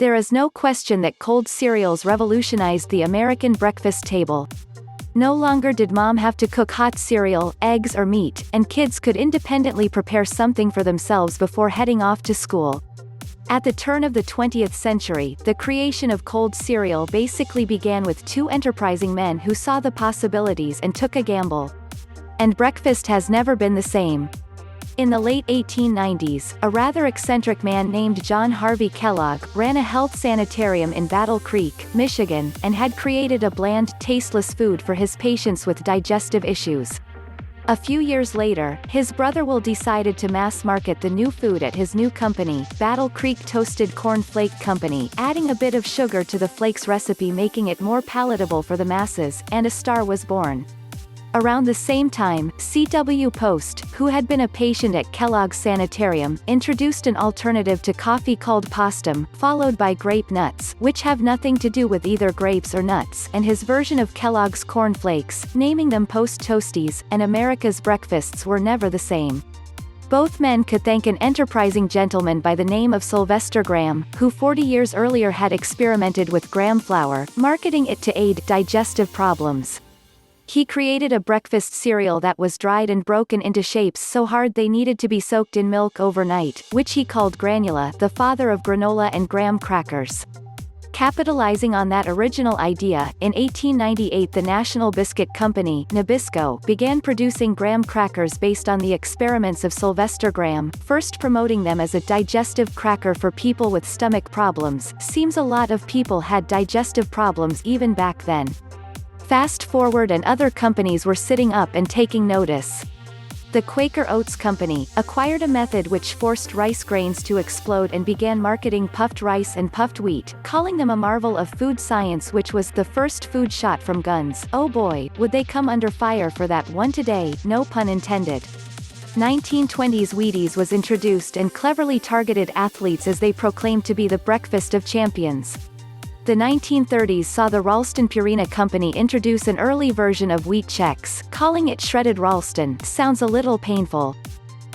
There is no question that cold cereals revolutionized the American breakfast table. No longer did mom have to cook hot cereal, eggs or meat, and kids could independently prepare something for themselves before heading off to school. At the turn of the 20th century, the creation of cold cereal basically began with two enterprising men who saw the possibilities and took a gamble. And breakfast has never been the same. In the late 1890s, a rather eccentric man named John Harvey Kellogg ran a health sanitarium in Battle Creek, Michigan, and had created a bland, tasteless food for his patients with digestive issues. A few years later, his brother Will decided to mass-market the new food at his new company, Battle Creek Toasted Corn Flake Company, adding a bit of sugar to the flakes recipe, making it more palatable for the masses, and a star was born. Around the same time, C.W. Post, who had been a patient at Kellogg's Sanitarium, introduced an alternative to coffee called Postum, followed by grape nuts, which have nothing to do with either grapes or nuts, and his version of Kellogg's Corn Flakes, naming them Post Toasties, and America's breakfasts were never the same. Both men could thank an enterprising gentleman by the name of Sylvester Graham, who 40 years earlier had experimented with graham flour, marketing it to aid digestive problems. He created a breakfast cereal that was dried and broken into shapes so hard they needed to be soaked in milk overnight, which he called Granula, the father of granola and graham crackers. Capitalizing on that original idea, in 1898 the National Biscuit Company, Nabisco, began producing graham crackers based on the experiments of Sylvester Graham, first promoting them as a digestive cracker for people with stomach problems. Seems a lot of people had digestive problems even back then. Fast forward and other companies were sitting up and taking notice. The Quaker Oats Company acquired a method which forced rice grains to explode and began marketing puffed rice and puffed wheat, calling them a marvel of food science, which was the first food shot from guns. Oh boy, would they come under fire for that one today, no pun intended. 1920s Wheaties was introduced and cleverly targeted athletes as they proclaimed to be the breakfast of champions. The 1930s saw the Ralston Purina Company introduce an early version of wheat Chex, calling it Shredded Ralston. Sounds a little painful.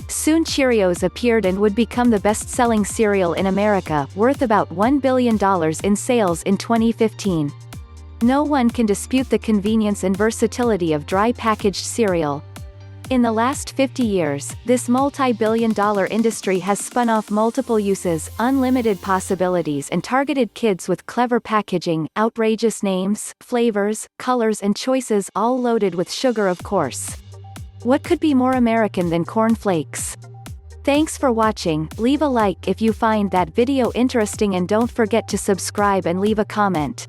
Soon Cheerios appeared and would become the best-selling cereal in America, worth about $1 billion in sales in 2015. No one can dispute the convenience and versatility of dry packaged cereal. In the last 50 years, this multi-billion-dollar industry has spun off multiple uses, unlimited possibilities, and targeted kids with clever packaging, outrageous names, flavors, colors and choices, all loaded with sugar, of course. What could be more American than corn flakes? Thanks for watching. Leave a like if you find that video interesting and don't forget to subscribe and leave a comment.